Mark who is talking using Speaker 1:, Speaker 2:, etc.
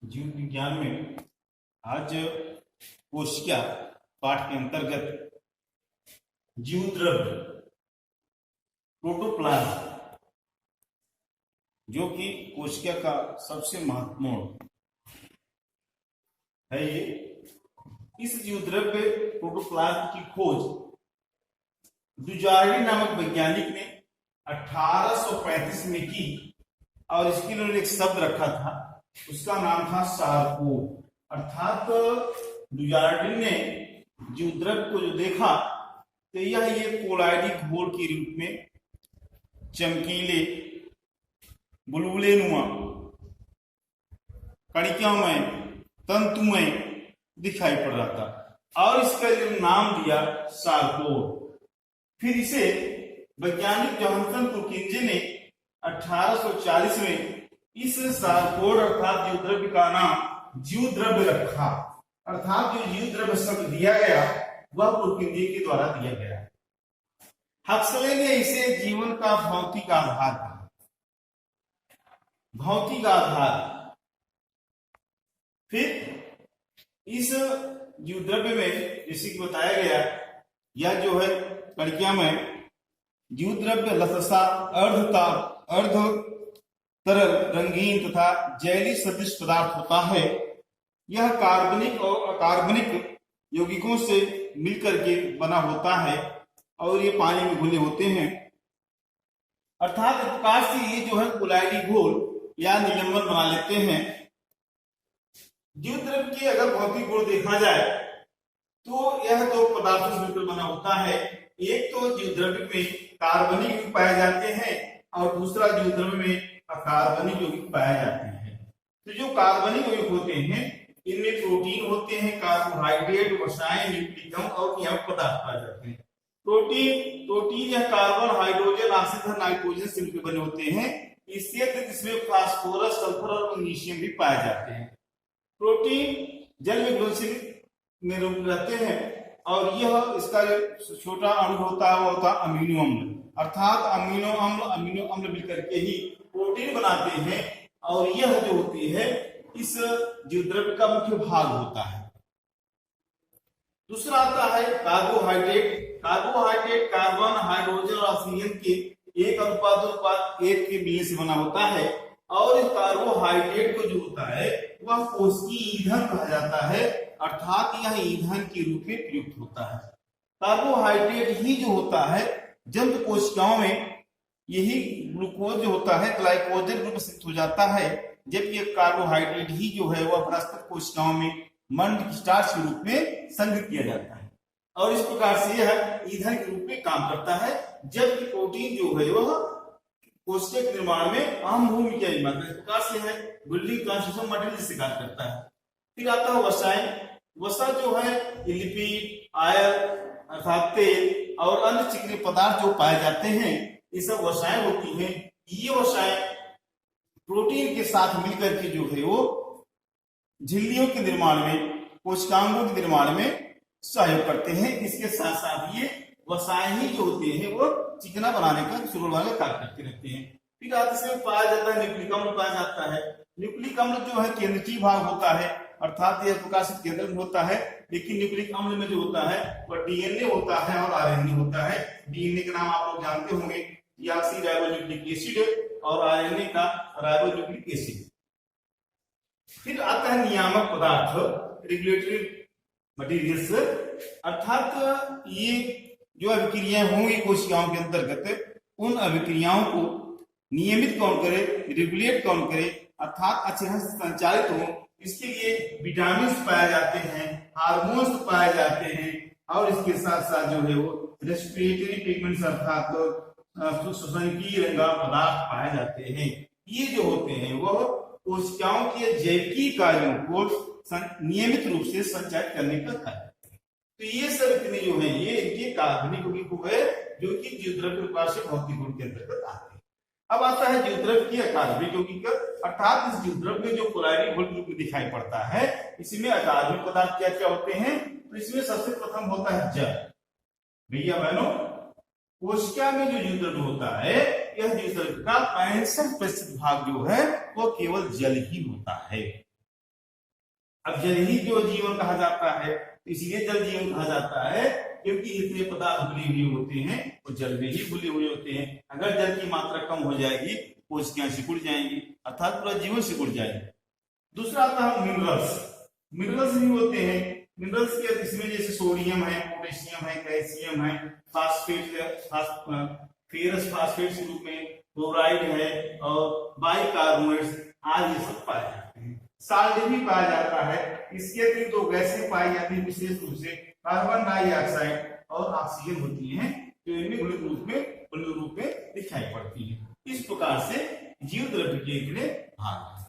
Speaker 1: जीव विज्ञान में आज कोशिका पाठ के अंतर्गत जीव द्रव्य प्रोटोप्लाज्म, जो कि कोशिका का सबसे महत्वपूर्ण है, इस जीव द्रव्य प्रोटोप्लाज्म की खोज डुजार्डी नामक वैज्ञानिक ने 1835 में की और इसके लिए उन्होंने एक शब्द रखा था, उसका नाम था सारकोड। अर्थात डुजार्डी ने जीव द्रव्य को जो देखा तो यह ये कोलाइडी घोल के रूप में चमकीले बुलबुले नुमा कणिकामय तंतुमय दिखाई पड़ रहा था और इसका जो नाम दिया सारकोड। फिर इसे वैज्ञानिक जॉनसन पुरकिंजे ने 1840 में इस सारकोड अर्थात जीव द्रव्य का नाम जीव द्रव्य रखा। अर्थात जो जीव द्रव्य शब्द दिया गया वह पुरकिंजे के द्वारा दिया गया। हक्सले ने इसे जीवन का भौतिक आधार कहा। भौतिक आधार। फिर इस जीव द्रव्य में जैसे कि बताया गया, यह जो है कणिका में जीव द्रव्य लससा अर्ध तरल रंगीन तथा जैली सदृश पदार्थ होता है। यह कार्बनिक और अकार्बनिक यौगिकों से मिलकर के बना होता है और ये पानी में घुले होते हैं। अर्थात इस प्रकार से ये जो है कोलाइडी घोल या निलंबन बना लेते हैं। जीव द्रव्य के अगर भौतिक गुण देखा जाए तो यह दो पदार्थों से मिलकर बना होता है। एक तो जीव द्रव्य में कार्बनिक यौगिक पाए जाते हैं और दूसरा जीव द्रव्य में अकार्बनिक यौगिक पाए जाते हैं। तो जो कार्बनिक यौगिक होते हैं इनमें प्रोटीन होते हैं, कार्बोहाइड्रेट, वसाएं, न्यूक्लिक अम्ल और नियामक पदार्थ पाए जाते हैं। प्रोटीन या कार्बन, हाइड्रोजन, ऑक्सीजन, नाइट्रोजन से मिलकर बने होते हैं। इसमें फास्फोरस, सल्फर और मैग्नीशियम भी पाए जाते हैं। प्रोटीन जल में घुलनशील में रहते हैं और यह इसका जो छोटा अणु होता है वो होता है अमीनो अम्ल। अर्थात अमीनो अम्ल मिलकर के ही प्रोटीन बनाते हैं और यह जो होती है इस जीव द्रव्य का मुख्य भाग होता है। दूसरा आता है कार्बोहाइड्रेट। कार्बोहाइड्रेट कार्बन, हाइड्रोजन और ऑक्सीजन के 1:1 के मिलने से बना होता है और इस कार्बोहाइड्रेट को जो होता है वह कोशिकीय ईंधन कहा जाता है। अर्थात यह ईंधन के रूप में प्रयुक्त होता है। कार्बोहाइड्रेट ही जो होता है जंतु कोशिकाओं में यही ग्लूकोज जो होता है ग्लाइकोजन रूप में सिद्ध हो जाता है, जबकि कार्बोहाइड्रेट ही जो है वह वनस्पति कोशिकाओं में मंड स्टार्च के रूप में संग्रहित किया जाता है और इस प्रकार से यह ईंधन के रूप में काम करता है। जबकि प्रोटीन जो है वह कोशिका के निर्माण में अहम भूमिका निभाता है। इस प्रकार से है बिल्डिंग कंस्ट्रक्शन मटेरियल जिसे कार्य करता है। फिर आता है वसाएं। वसा जो है लिपिड, आयल अर्थात तेल और अन्य चिकने पदार्थ जो पाए जाते हैं ये सब वसाएं होती हैं। ये वसाएं प्रोटीन के साथ मिलकर के जो है वो झिल्लियों के निर्माण में, कोशिकांगों के निर्माण में सहयोग करते हैं। इसके साथ साथ ये वसाएं ही जो होते हैं वो चिकना बनाने का कार्य करते रहते हैं। फिर आते पाया जाता है न्यूक्लिक अम्ल पाया जाता है। न्यूक्लिक अम्ल जो है केंद्रीय भाग होता है, अर्थात यह प्रकार से केंद्र में होता है, लेकिन न्यूक्लिक अम्ल में जो होता है वह डीएनए होता है और आरएनए होता है। डीएनए का नाम आप लोग जानते होंगे, डीऑक्सीराइबोन्यूक्लिक एसिड और आरएनए का राइबोन्यूक्लिक एसिड। फिर आता है नियामक पदार्थ, रेगुलेटरी मटेरियल्स। अर्थात ये जो अभिक्रियाएं होंगी कोशिकाओं के अंतर्गत उन अभिक्रियाओं को नियमित कौन करे, रेगुलेट कौन करे, अर्थात अच्छे ढंग से संचालित हो, इसके लिए विटामिन पाए जाते हैं, हार्मोन्स पाए जाते हैं और इसके साथ साथ जो है वो रेस्पिरेटरी पिगमेंट्स अर्थात श्वसनकीय रंगा पदार्थ पाए जाते हैं। ये जो होते हैं वह कोशिकाओं के जैविकी कार्यों को नियमित रूप से संचालित करने का कार्य करते हैं। तो ये सब इतने जो है ये कार्बनिक यौगिक हो गए जो कि जीव द्रव्य प्रकार से भौतिक गुण के अंतर्गत आते हैं। अब आता है जीव द्रव्य की अकार्बनिक यौगिक। अर्थात इस जीव द्रव्य में जो कोलाइडी घोल रूप में दिखाई पड़ता है इसमें अकार्बनिक पदार्थ क्या क्या होते हैं। तो इसमें सबसे प्रथम होता है जल। भैया बहनों, कोशिका में जो जीव द्रव्य होता है यह जीव द्रव्य का 65% भाग जो है वो केवल जल ही होता है। अब जल ही जो जीवन कहा जाता है, इसलिए जल जीवन कहा जाता है क्योंकि इतने पदार्थ घुले हुए होते हैं वो जल में ही घुले हुए होते हैं। अगर जल की मात्रा कम हो जाएगी कोशिकाएं सिकुड़ जाएंगी, अर्थात पूरा जीवन सिकुड़ जाएगा। दूसरा आता है मिनरल्स। मिनरल्स भी होते हैं। मिनरल्स के इसमें जैसे सोडियम है, पोटेशियम है, कैल्शियम है, फेरस फास्फेट के रूप में, क्लोराइड है और बाइकार्बोनेट्स आज ये सब पाए जाते हैं। साल्ट भी पाया जाता है। इसके अतिरिक्त दो गैसें पाई जाती है, विशेष रूप से कार्बन डाइऑक्साइड और ऑक्सीजन होती हैं, जो इनमें घुलित रूप में दिखाई पड़ती है। इस प्रकार से जीव द्रव्य के लिए भाग